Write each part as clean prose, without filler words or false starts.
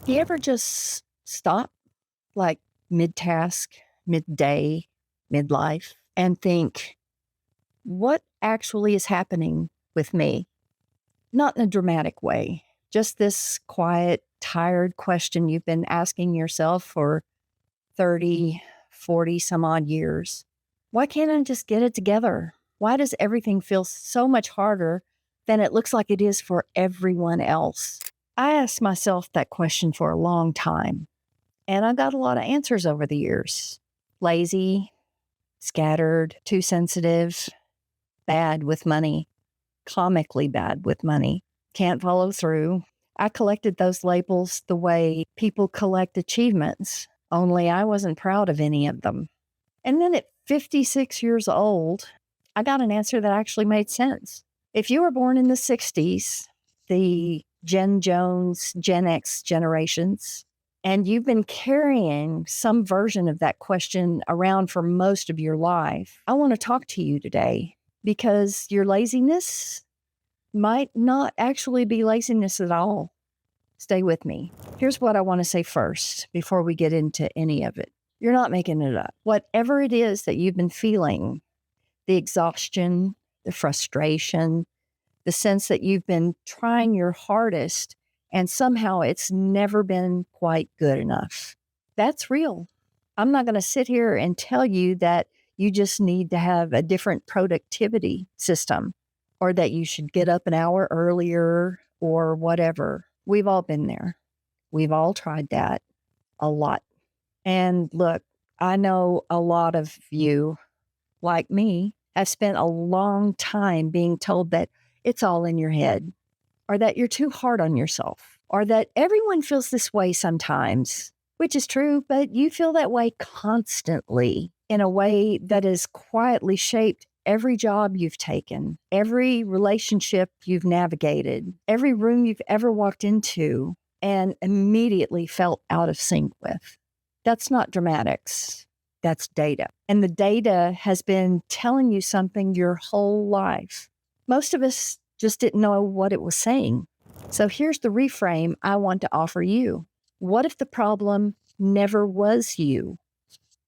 Do you ever just stop, like mid-task, midday, midlife, and think, what actually is happening with me? Not in a dramatic way, just this quiet, tired question you've been asking yourself for 30, 40 some odd years. Why can't I just get it together? Why does everything feel so much harder than it looks like it is for everyone else? I asked myself that question for a long time, and I got a lot of answers over the years. Lazy, scattered, too sensitive, bad with money, comically bad with money, can't follow through. I collected those labels the way people collect achievements, only I wasn't proud of any of them. And then at 56 years old, I got an answer that actually made sense. If you were born in the 60s, the Gen Jones, Gen X generations, and you've been carrying some version of that question around for most of your life, I want to talk to you today because your laziness might not actually be laziness at all. Stay with me. Here's what I want to say first before we get into any of it. You're not making it up. Whatever it is that you've been feeling, the exhaustion, the frustration, the sense that you've been trying your hardest and somehow it's never been quite good enough. That's real. I'm not going to sit here and tell you that you just need to have a different productivity system or that you should get up an hour earlier or whatever. We've all been there. We've all tried that a lot. And look, I know a lot of you, like me, have spent a long time being told that it's all in your head, or that you're too hard on yourself, or that everyone feels this way sometimes, which is true, but you feel that way constantly in a way that has quietly shaped every job you've taken, every relationship you've navigated, every room you've ever walked into and immediately felt out of sync with. That's not dramatics. That's data. And the data has been telling you something your whole life. Most of us just didn't know what it was saying. So here's the reframe I want to offer you. What if the problem never was you?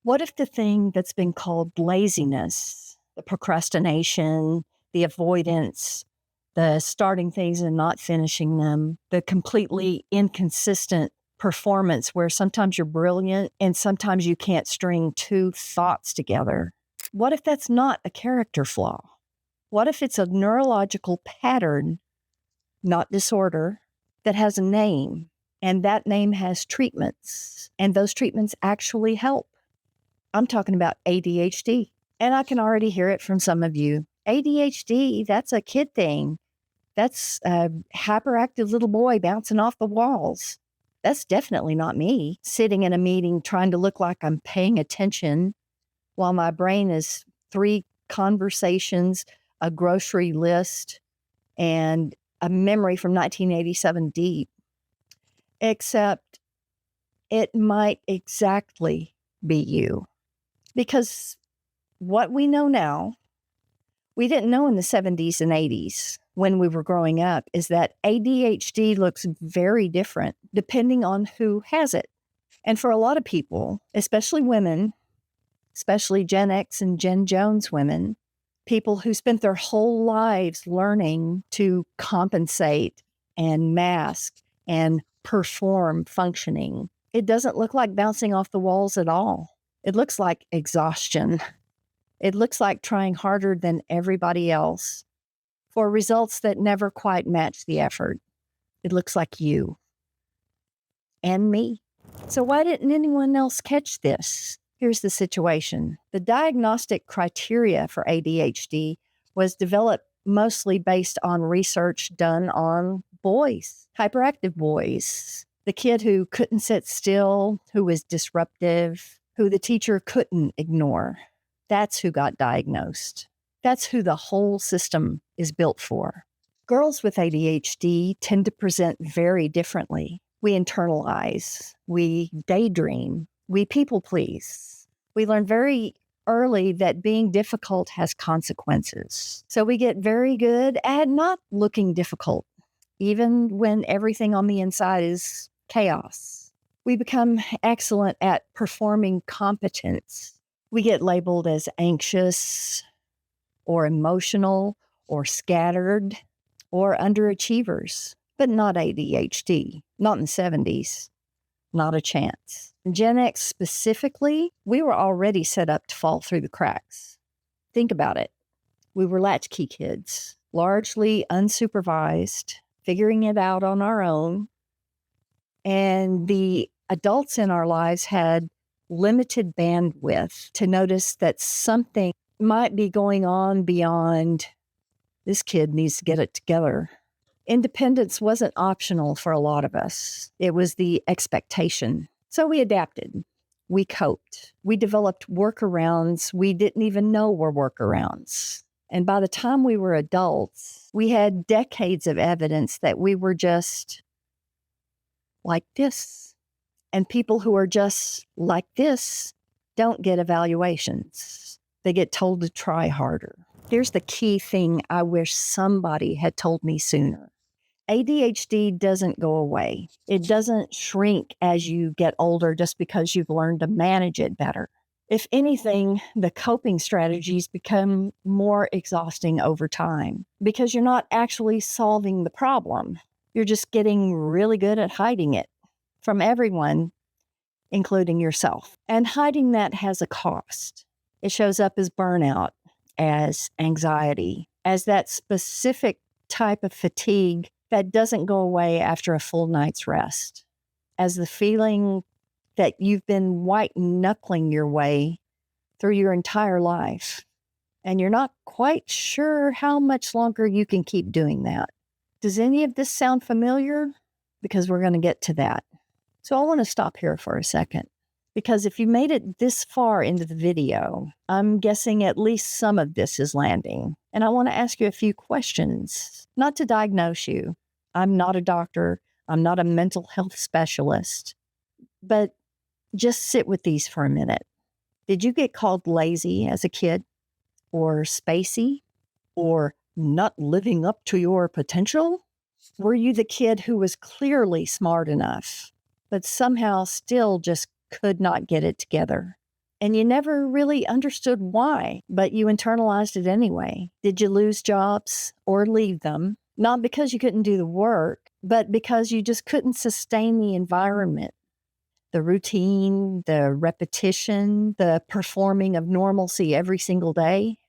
What if the thing that's been called laziness, the procrastination, the avoidance, the starting things and not finishing them, the completely inconsistent performance where sometimes you're brilliant and sometimes you can't string two thoughts together. What if that's not a character flaw? What if it's a neurological pattern, not disorder, that has a name and that name has treatments and those treatments actually help? I'm talking about ADHD, and I can already hear it from some of you. ADHD, that's a kid thing. That's a hyperactive little boy bouncing off the walls. That's definitely not me, sitting in a meeting trying to look like I'm paying attention while my brain is 3 conversations, a grocery list, and a memory from 1987 deep. Except it might exactly be you. Because what we know now, we didn't know in the 70s and 80s when we were growing up, is that ADHD looks very different depending on who has it. And for a lot of people, especially women, especially Gen X and Gen Jones women, people who spent their whole lives learning to compensate and mask and perform functioning, it doesn't look like bouncing off the walls at all. It looks like exhaustion. It looks like trying harder than everybody else for results that never quite match the effort. It looks like you and me. So why didn't anyone else catch this? Here's the situation. The diagnostic criteria for ADHD was developed mostly based on research done on boys, hyperactive boys. The kid who couldn't sit still, who was disruptive, who the teacher couldn't ignore. That's who got diagnosed. That's who the whole system is built for. Girls with ADHD tend to present very differently. We internalize, we daydream, we people please. We learn very early that being difficult has consequences. So we get very good at not looking difficult, even when everything on the inside is chaos. We become excellent at performing competence. We get labeled as anxious or emotional or scattered or underachievers, but not ADHD, not in the 70s, not a chance. GenX specifically, we were already set up to fall through the cracks. Think about it. We were latchkey kids, largely unsupervised, figuring it out on our own. And the adults in our lives had limited bandwidth to notice that something might be going on beyond this kid needs to get it together. Independence wasn't optional for a lot of us. It was the expectation. So we adapted. We coped. We developed workarounds we didn't even know were workarounds. And by the time we were adults, we had decades of evidence that we were just like this. And people who are just like this don't get evaluations. They get told to try harder. Here's the key thing I wish somebody had told me sooner. ADHD doesn't go away. It doesn't shrink as you get older just because you've learned to manage it better. If anything, the coping strategies become more exhausting over time because you're not actually solving the problem. You're just getting really good at hiding it from everyone, including yourself. And hiding that has a cost. It shows up as burnout, as anxiety, as that specific type of fatigue that doesn't go away after a full night's rest, as the feeling that you've been white knuckling your way through your entire life, and you're not quite sure how much longer you can keep doing that. Does any of this sound familiar? Because we're going to get to that. So I want to stop here for a second, because if you made it this far into the video, I'm guessing at least some of this is landing. And I want to ask you a few questions, not to diagnose you. I'm not a doctor. I'm not a mental health specialist. But just sit with these for a minute. Did you get called lazy as a kid, or spacey, or not living up to your potential? Were you the kid who was clearly smart enough, but somehow still just could not get it together? And you never really understood why, but you internalized it anyway. Did you lose jobs or leave them? Not because you couldn't do the work, but because you just couldn't sustain the environment. The routine, the repetition, the performing of normalcy every single day.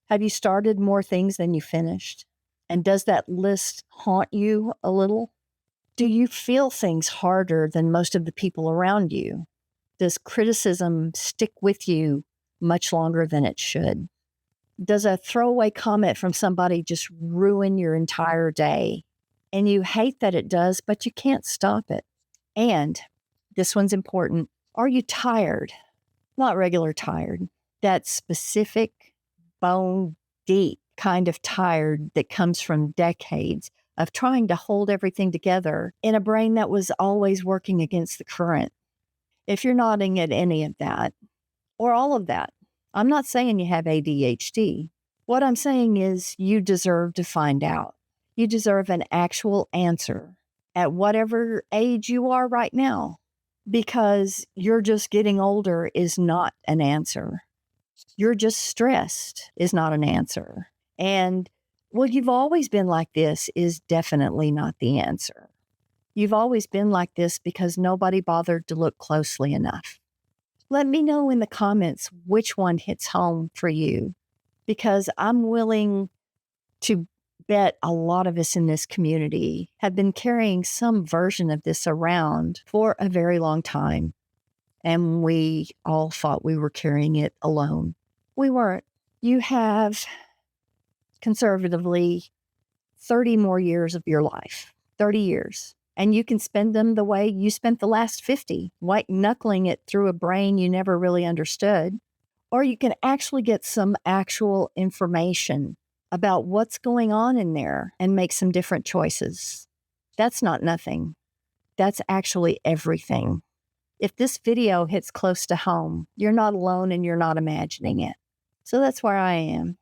Have you started more things than you finished? And does that list haunt you a little? Do you feel things harder than most of the people around you? Does criticism stick with you much longer than it should? Does a throwaway comment from somebody just ruin your entire day? And you hate that it does, but you can't stop it. And this one's important. Are you tired? Not regular tired. That specific, bone deep kind of tired that comes from decades of trying to hold everything together in a brain that was always working against the current. If you're nodding at any of that, or all of that, I'm not saying you have ADHD. What I'm saying is you deserve to find out. You deserve an actual answer at whatever age you are right now, because you're just getting older is not an answer. You're just stressed is not an answer. And, well, you've always been like this is definitely not the answer. You've always been like this because nobody bothered to look closely enough. Let me know in the comments which one hits home for you, because I'm willing to bet a lot of us in this community have been carrying some version of this around for a very long time. And we all thought we were carrying it alone. We weren't. You have, conservatively, 30 more years of your life, 30 years. And you can spend them the way you spent the last 50, white knuckling it through a brain you never really understood. Or you can actually get some actual information about what's going on in there and make some different choices. That's not nothing. That's actually everything. If this video hits close to home, you're not alone and you're not imagining it. So that's where I am.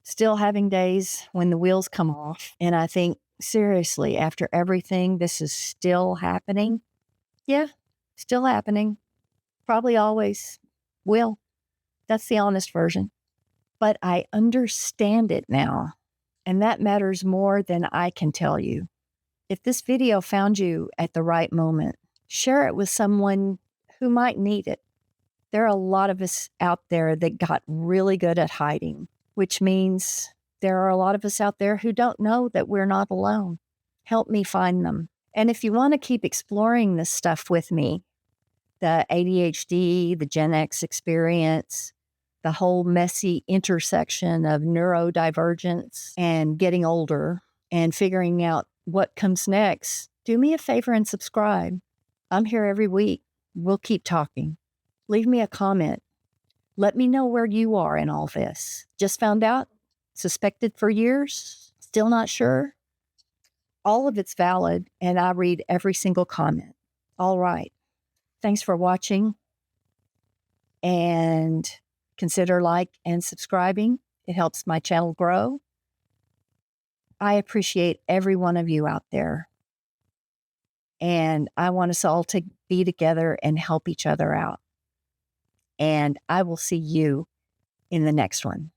Still having days when the wheels come off and I think, seriously, after everything, this is still happening. Yeah, still happening. Probably always will. That's the honest version. But I understand it now, and that matters more than I can tell you. If this video found you at the right moment, share it with someone who might need it. There are a lot of us out there that got really good at hiding, which means there are a lot of us out there who don't know that we're not alone. Help me find them. And if you want to keep exploring this stuff with me, the ADHD, the GenX experience, the whole messy intersection of neurodivergence and getting older and figuring out what comes next, do me a favor and subscribe. I'm here every week. We'll keep talking. Leave me a comment. Let me know where you are in all this. Just found out? Suspected for years? Still not sure? All of it's valid, and I read every single comment. All right. Thanks for watching, and consider like and subscribing. It helps my channel grow. I appreciate every one of you out there, and I want us all to be together and help each other out. And I will see you in the next one.